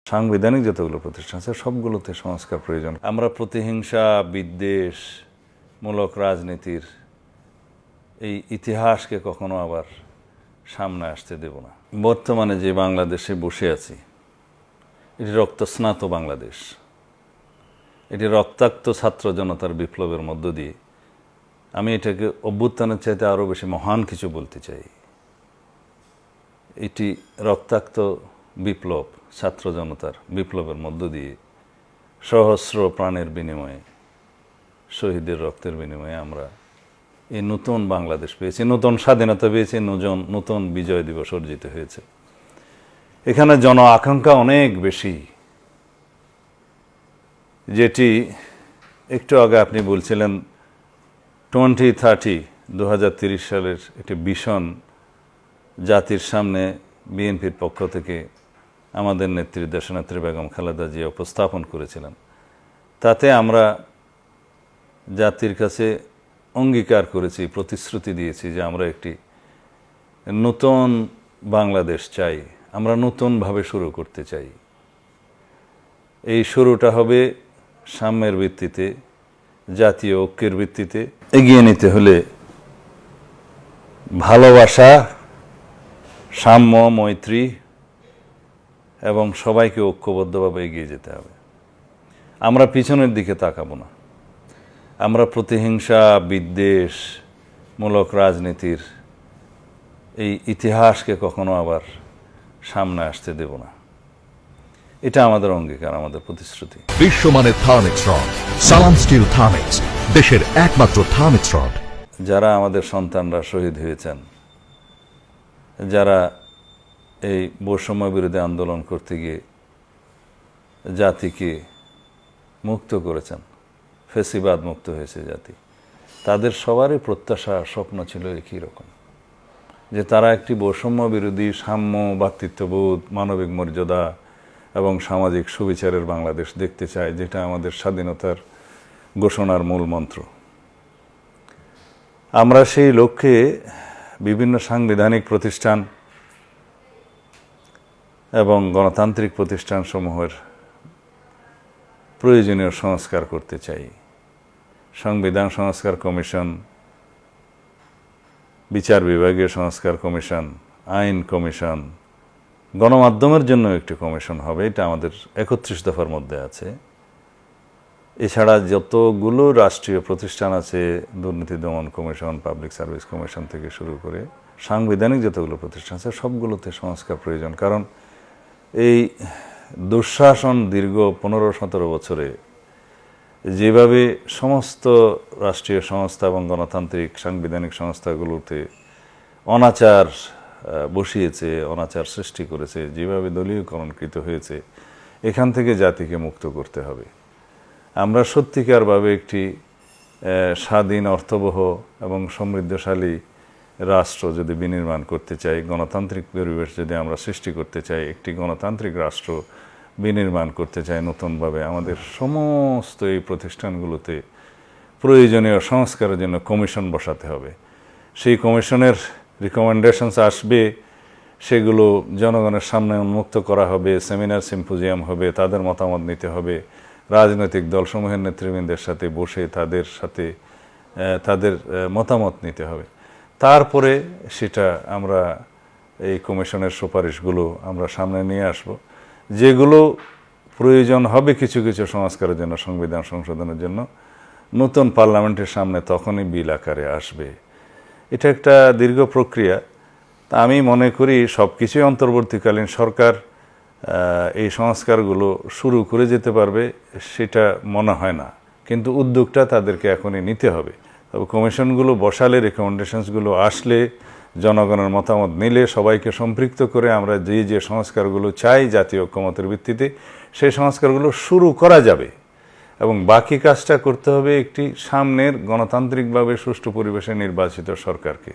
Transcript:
সাংবিধানিক যতগুলো প্রতিষ্ঠান আছে সবগুলোতে সংস্কার প্রয়োজন। আমরা প্রতিহিংসা বিদ্বেষমূলক রাজনীতির এই ইতিহাসকে কখনো আবার সামনে আসতে দেব না। বর্তমানে যে বাংলাদেশে বসে আছি, এটি রক্তস্নাত বাংলাদেশ, এটি রক্তাক্ত ছাত্র জনতার বিপ্লবের মধ্য দিয়ে আমি এটাকে অভ্যুত্থানের চাইতে আরও বেশি মহান কিছু বলতে চাই। এটি রক্তাক্ত বিপ্লব, ছাত্র জনতার বিপ্লবের মধ্য দিয়ে সহস্র প্রাণের বিনিময়ে, শহীদের রক্তের বিনিময়ে আমরা এই নতুন বাংলাদেশ পেয়েছি, নতুন স্বাধীনতা পেয়েছি, নতুন বিজয় দিবস অর্জিত হয়েছে। এখানে জন আকাঙ্ক্ষা অনেক বেশি, যেটি একটু আগে আপনি বলছিলেন 2030 সালের একটি ভিশন জাতির সামনে বিএনপির পক্ষ থেকে আমাদের নেত্রী দেশনেত্রী বেগম খালেদা জিয়া উপস্থাপন করেছিলেন। তাতে আমরা জাতির কাছে অঙ্গীকার করেছি, প্রতিশ্রুতি দিয়েছি যে আমরা একটি নতুন বাংলাদেশ চাই, আমরা নতুনভাবে শুরু করতে চাই। এই শুরুটা হবে সাম্যের ভিত্তিতে, জাতীয় ঐক্যের ভিত্তিতে। এগিয়ে নিতে হলে ভালোবাসা, সাম্য, মৈত্রী এবং সবাইকে ঐক্যবদ্ধভাবে এগিয়ে যেতে হবে। আমরা পিছনের দিকে তাকাবো না। আমরা প্রতিহিংসা বিদ্বেষমূলক রাজনীতির এই ইতিহাসকে কখনো আবার সামনে আসতে দেব না। এটা আমাদের অঙ্গীকার, আমাদের প্রতিশ্রুতি। বিশ্বমানের থার্মিক্স রড, সালাম স্টিল থার্মিক্স, দেশের একমাত্র থার্মিক্স রড। যারা আমাদের সন্তানরা শহীদ হয়েছেন, যারা এই বৈষম্য বিরোধী আন্দোলন করতে গিয়ে জাতিকে মুক্ত করেছেন, ফেসিবাদ মুক্ত হয়েছে জাতি, তাদের সবারই প্রত্যাশা, স্বপ্ন ছিল একই রকম, যে তারা একটি বৈষম্য বিরোধী, সাম্য, ভ্রাতৃত্ববোধ, মানবিক মর্যাদা এবং সামাজিক সুবিচারের বাংলাদেশ দেখতে চায়, যেটা আমাদের স্বাধীনতার ঘোষণার মূল মন্ত্র। আমরা সেই লক্ষ্যে বিভিন্ন সাংবিধানিক প্রতিষ্ঠান এবং গণতান্ত্রিক প্রতিষ্ঠানসমূহের প্রয়োজনীয় সংস্কার করতে চাই। সংবিধান সংস্কার কমিশন, বিচার বিভাগীয় সংস্কার কমিশন, আইন কমিশন, গণমাধ্যমের জন্য একটি কমিশন হবে, এটা আমাদের 31 দফার মধ্যে আছে। এছাড়া যতগুলো রাষ্ট্রীয় প্রতিষ্ঠান আছে, দুর্নীতি দমন কমিশন, পাবলিক সার্ভিস কমিশন থেকে শুরু করে সাংবিধানিক যতগুলো প্রতিষ্ঠান আছে সবগুলোতে সংস্কার প্রয়োজন। কারণ এই দুঃশাসন দীর্ঘ 15-17 বছরে যেভাবে সমস্ত রাষ্ট্রীয় সংস্থা এবং গণতান্ত্রিক সাংবিধানিক সংস্থাগুলোতে অনাচার বসিয়েছে, অনাচার সৃষ্টি করেছে, যেভাবে দলীয়করণকৃত হয়েছে, এখান থেকে জাতিকে মুক্ত করতে হবে। আমরা সত্যিকারভাবে একটি স্বাধীন, অর্থবহ এবং সমৃদ্ধশালী রাষ্ট্র যদি বিনির্মাণ করতে চাই, গণতান্ত্রিক পরিবেশ যদি আমরা সৃষ্টি করতে চাই, একটি গণতান্ত্রিক রাষ্ট্র বিনির্মাণ করতে চাই নতুনভাবে, আমাদের সমস্ত এই প্রতিষ্ঠানগুলোতে প্রয়োজনীয় সংস্কারের জন্য কমিশন বসাতে হবে। সেই কমিশনের রিকমেন্ডেশনস আসবে, সেগুলো জনগণের সামনে উন্মুক্ত করা হবে, সেমিনার সিম্পোজিয়াম হবে, তাদের মতামত নিতে হবে, রাজনৈতিক দলসমূহের নেতৃবৃন্দের সাথে বসে তাদের মতামত নিতে হবে। তারপরে সেটা আমরা এই কমিশনের সুপারিশগুলো আমরা সামনে নিয়ে আসব, যেগুলো প্রয়োজন হবে কিছু কিছু সংস্কারের জন্য, সংবিধান সংশোধনের জন্য, নতুন পার্লামেন্টের সামনে তখনই বিল আকারে আসবে। এটা একটা দীর্ঘ প্রক্রিয়া। তা আমি মনে করি সব কিছুই অন্তর্বর্তীকালীন সরকার এই সংস্কারগুলো শুরু করে যেতে পারবে, সেটা মনে হয় না, কিন্তু উদ্যোগটা তাদেরকে এখনই নিতে হবে। তবে কমিশনগুলো বসালে, রেকমেন্ডেশনসগুলো আসলে, জনগণের মতামত নিলে, সবাইকে সম্পৃক্ত করে আমরা যে সংস্কারগুলো চাই জাতীয় ঐক্যমতের ভিত্তিতে, সেই সংস্কারগুলো শুরু করা যাবে। এবং বাকি কাজটা করতে হবে একটি সামনের গণতান্ত্রিকভাবে সুষ্ঠু পরিবেশে নির্বাচিত সরকারকে।